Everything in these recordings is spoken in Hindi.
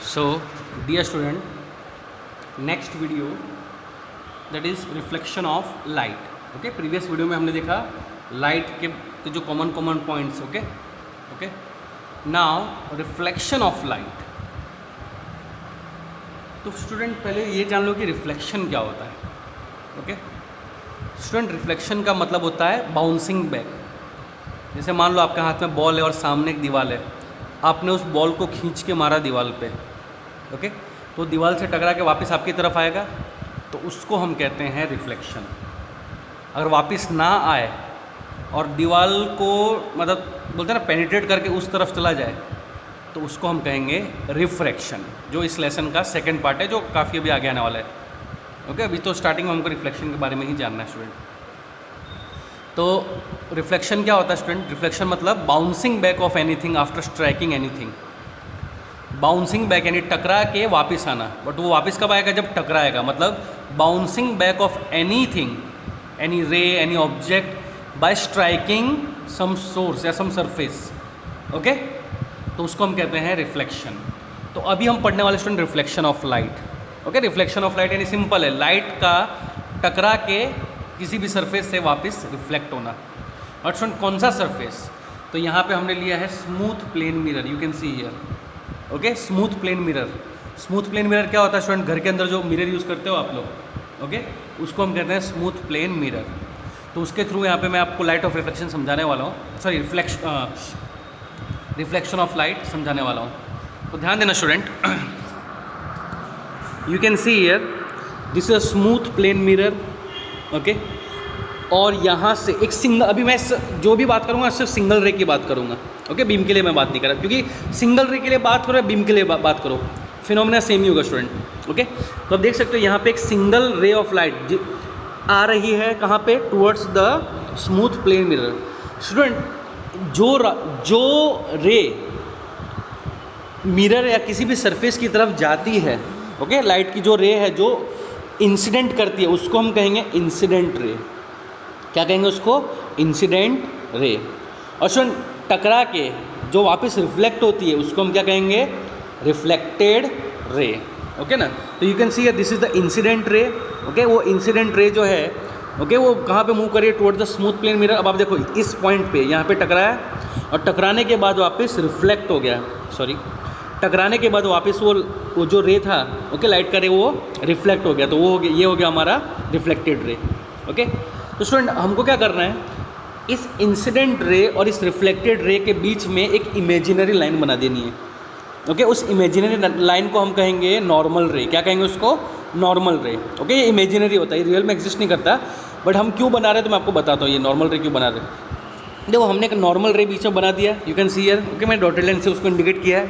So, dear student, next video that is reflection of light. Okay, previous video में हमने देखा light के जो common points. Okay. Now reflection of light. तो स्टूडेंट पहले ये जान लो कि रिफ्लेक्शन क्या होता है. ओके स्टूडेंट, रिफ्लेक्शन का मतलब होता है बाउंसिंग बैक. जैसे मान लो आपके हाथ में बॉल है और सामने एक दीवार है, आपने उस बॉल को खींच के मारा दीवार पे. ओके तो दीवार से टकरा के वापस आपकी तरफ आएगा, तो उसको हम कहते हैं रिफ्लेक्शन. अगर वापस ना आए और दीवार को मतलब बोलते हैं ना पेनिट्रेट करके उस तरफ चला जाए, तो उसको हम कहेंगे रिफ्रैक्शन, जो इस लेसन का सेकंड पार्ट है, जो काफ़ी अभी आगे आने वाला है. ओके अभी तो स्टार्टिंग में हमको रिफ्लेक्शन के बारे में ही जानना है स्टूडेंट. तो रिफ्लेक्शन क्या होता है स्टूडेंट? रिफ्लेक्शन मतलब bouncing back of anything after striking anything. Bouncing back यानी टकरा के वापस आना, बट वो वापस कब आएगा? जब टकराएगा. मतलब bouncing back of anything, any ray, any object by striking some source या सम सरफेस. ओके तो उसको हम कहते हैं रिफ्लेक्शन. तो अभी हम पढ़ने वाले student reflection of light. Okay reflection of light यानी सिंपल है, लाइट का टकरा के किसी भी सरफेस से वापस रिफ्लेक्ट होना. और स्टूडेंट कौन सा सरफेस? तो यहाँ पे हमने लिया है smooth plane mirror. You can see here. Okay smooth plane mirror. Smooth plane mirror क्या होता है स्टूडेंट? घर के अंदर जो मिरर यूज़ करते हो आप लोग, ओके उसको हम कहते हैं स्मूथ प्लेन मिरर. तो उसके थ्रू यहाँ पे मैं आपको लाइट ऑफ रिफ्लेक्शन समझाने वाला हूँ, सॉरी रिफ्लेक्शन ऑफ लाइट समझाने वाला हूँ. तो ध्यान देना student. You can see here this is a smooth plane mirror. Okay और यहाँ से एक सिंगल, अभी मैं जो भी बात करूँगा सिर्फ सिंगल रे की बात करूँगा. ओके बीम के लिए मैं बात नहीं कर रहा, क्योंकि सिंगल रे के लिए बात करो या बीम के लिए बात करो, फिनोमेना सेम ही होगा स्टूडेंट. ओके तो आप देख सकते हो यहाँ पे एक सिंगल रे ऑफ लाइट आ रही है. कहाँ पे? Towards the smooth plane mirror. Student जो रे मिरर या किसी भी सरफेस की तरफ जाती है, ओके लाइट की जो रे है जो इंसिडेंट करती है, उसको हम कहेंगे इंसिडेंट रे. क्या कहेंगे उसको? Incident ray. और स्टूडेंट टकरा के जो वापस रिफ्लेक्ट होती है उसको हम क्या कहेंगे? Reflected ray. ओके ना. तो you can see this is the incident ray. Okay वो इंसिडेंट रे जो है, ओके वो कहाँ पे मूव करिए? Toward the smooth plane mirror. अब आप देखो इस पॉइंट पे यहाँ पे टकराया और टकराने के बाद वापस रिफ्लेक्ट हो गया, सॉरी टकराने के बाद वापस वो जो रे था, ओके लाइट का रे, वो रिफ्लेक्ट हो गया. तो वो हो गया, ये हो गया हमारा रिफ्लेक्टेड रे. ओके तो स्टूडेंट हमको क्या करना है? इस इंसिडेंट रे और इस रिफ्लेक्टेड रे के बीच में एक इमेजिनरी लाइन बना देनी है. ओके उस इमेजिनरी लाइन को हम कहेंगे नॉर्मल रे. क्या कहेंगे उसको? Normal ray. ओके ये इमेजिनरी होता है, ये रियल में एग्जिस्ट नहीं करता, बट हम क्यों बना रहे हैं तो मैं आपको बताता हूँ ये नॉर्मल रे क्यों बना रहे हैं. देखो हमने एक नॉर्मल रे बीच में बना दिया. You can see here. Okay मैं डॉटेड लाइन से उसको इंडिकेट किया है.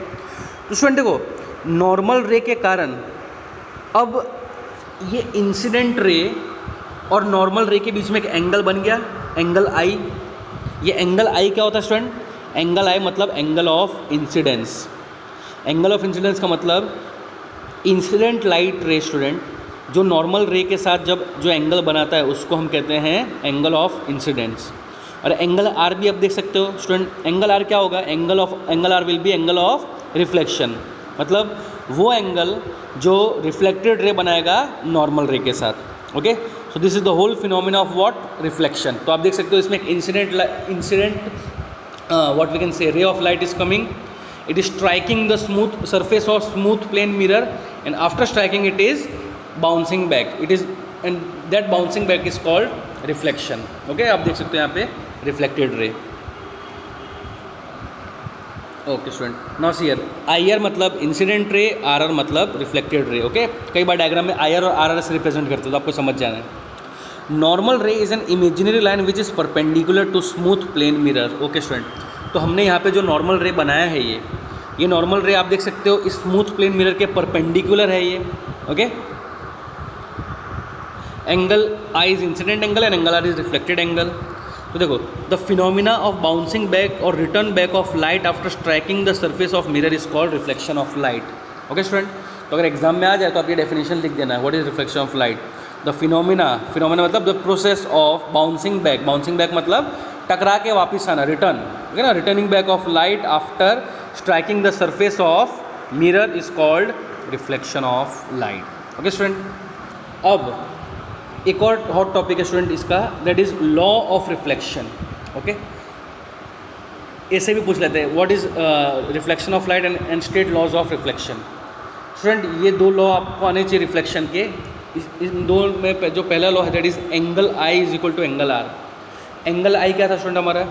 तो स्टूडेंट देखो नॉर्मल रे के कारण अब ये इंसिडेंट रे और नॉर्मल रे के बीच में एक एंगल बन गया, एंगल आई. ये एंगल आई क्या होता है स्टूडेंट? एंगल आई मतलब angle of incidence. Angle of incidence का मतलब इंसिडेंट लाइट रे स्टूडेंट जो नॉर्मल रे के साथ जब जो एंगल बनाता है उसको हम कहते हैं एंगल ऑफ इंसिडेंस. और एंगल आर भी आप देख सकते हो स्टूडेंट. एंगल आर क्या होगा? Angle R will be angle of reflection. मतलब वो एंगल जो रिफ्लेक्टेड रे बनाएगा नॉर्मल रे के साथ. Okay so this is the whole phenomena of what? Reflection. तो आप देख सकते हो इसमें एक incident what we can say ray of light is coming. It is striking the smooth surface of smooth plane mirror, and after striking it is bouncing back. It is, and that bouncing back is called reflection. Okay आप देख सकते हो यहाँ पे reflected ray. Okay student now see here, IR मतलब incident ray, RR मतलब reflected ray. Okay कई बार डायग्राम में IR और RR से रिप्रेजेंट करते हो तो आपको समझ जाना है. Normal ray is an imaginary line which is perpendicular to smooth plane mirror. Okay student तो हमने यहाँ पे जो नॉर्मल रे बनाया है ये नॉर्मल रे आप देख सकते हो इस स्मूथ प्लेन मिरर के परपेंडिकुलर है ये. Okay angle I is incident angle and angle R is reflected angle. तो देखो the phenomena of bouncing back और return back of light after striking the surface of mirror is called reflection of light. Okay student तो अगर एग्जाम में आ जाए तो आप ये डेफिनेशन लिख देना है. What is reflection of light? The phenomena मतलब the process of bouncing back मतलब टकरा के वापस आना, रिटर्न. ओके ना, returning back of light after striking the surface of mirror is called reflection of light. Okay student, अब एक और हॉट टॉपिक है स्टूडेंट इसका, that is law of reflection. Okay, ऐसे भी पूछ लेते हैं what is reflection of light and state laws of reflection. Student ये दो लॉ आपको आने चाहिए रिफ्लेक्शन के। इन दो में जो पहला लॉ है that is angle I is equal to angle R. Angle I क्या था स्टूडेंट हमारा?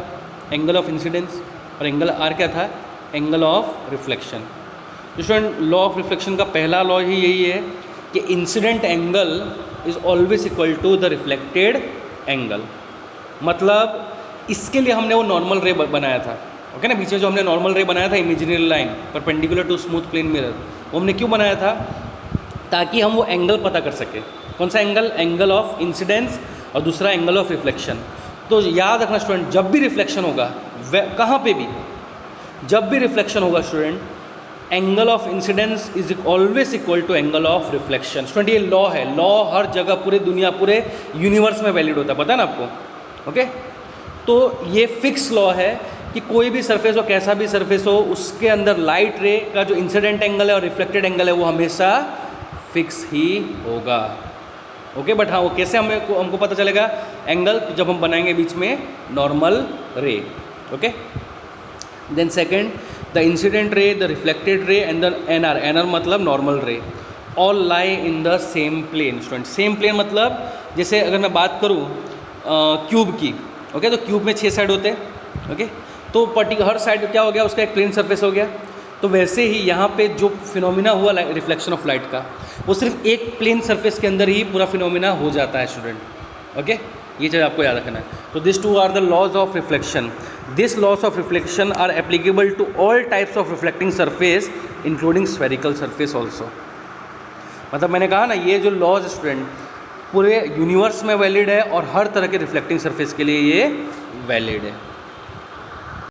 एंगल ऑफ इंसिडेंस, और एंगल आर क्या था? Angle of reflection. Student law of reflection का पहला लॉ ही यही है कि incident angle is always equal to the reflected angle. मतलब इसके लिए हमने वो नॉर्मल रे बनाया था। ओके ना, बीच में जो हमने नॉर्मल रे बनाया था imaginary line perpendicular to smooth plane mirror, वो हमने क्यों बनाया था? ताकि हम वो एंगल पता कर सके। कौन सा एंगल? एंगल ऑफ इंसिडेंस, और दूसरा एंगल ऑफ रिफ्लेक्शन। तो याद रखना स्टूडेंट, जब भी रिफ्लेक्शन होगा, कहाँ पे भी जब भी रिफ्लेक्शन होगा student, angle of incidence is always equal to angle of reflection. Student ये लॉ है, लॉ हर जगह पूरे दुनिया पूरे यूनिवर्स में वैलिड होता है, पता है ना आपको। ओके, तो ये फिक्स लॉ है कि कोई भी सरफेस हो, कैसा भी सरफेस हो, उसके अंदर लाइट रे का जो इंसिडेंट एंगल है और रिफ्लेक्टेड एंगल है वो हमेशा फिक्स ही होगा। ओके, बट हाँ वो कैसे हमको पता चलेगा? एंगल जब हम बनाएंगे बीच में normal ray. Okay, then second, the incident ray, the reflected ray and the NR. NR मतलब normal ray, all lie in the same plane. Student same plane मतलब जैसे अगर मैं बात करूँ क्यूब की, ओके, तो क्यूब में 6 साइड होते हैं। ओके, तो हर साइड क्या हो गया? उसका एक प्लेन सरफेस हो गया। तो वैसे ही यहाँ पे जो फिनोमिना हुआ रिफ्लेक्शन ऑफ लाइट का, वो सिर्फ एक प्लेन सरफेस के अंदर ही पूरा फिनोमिना हो जाता है स्टूडेंट। ओके, ये चीज़ आपको याद रखना है। तो this two are the laws of reflection. This laws of reflection are applicable to all types of reflecting surface including spherical surface also. मतलब मैंने कहा ना, ये जो लॉज स्टूडेंट पूरे यूनिवर्स में वैलिड है और हर तरह के रिफ्लेक्टिंग सरफेस के लिए ये वैलिड है।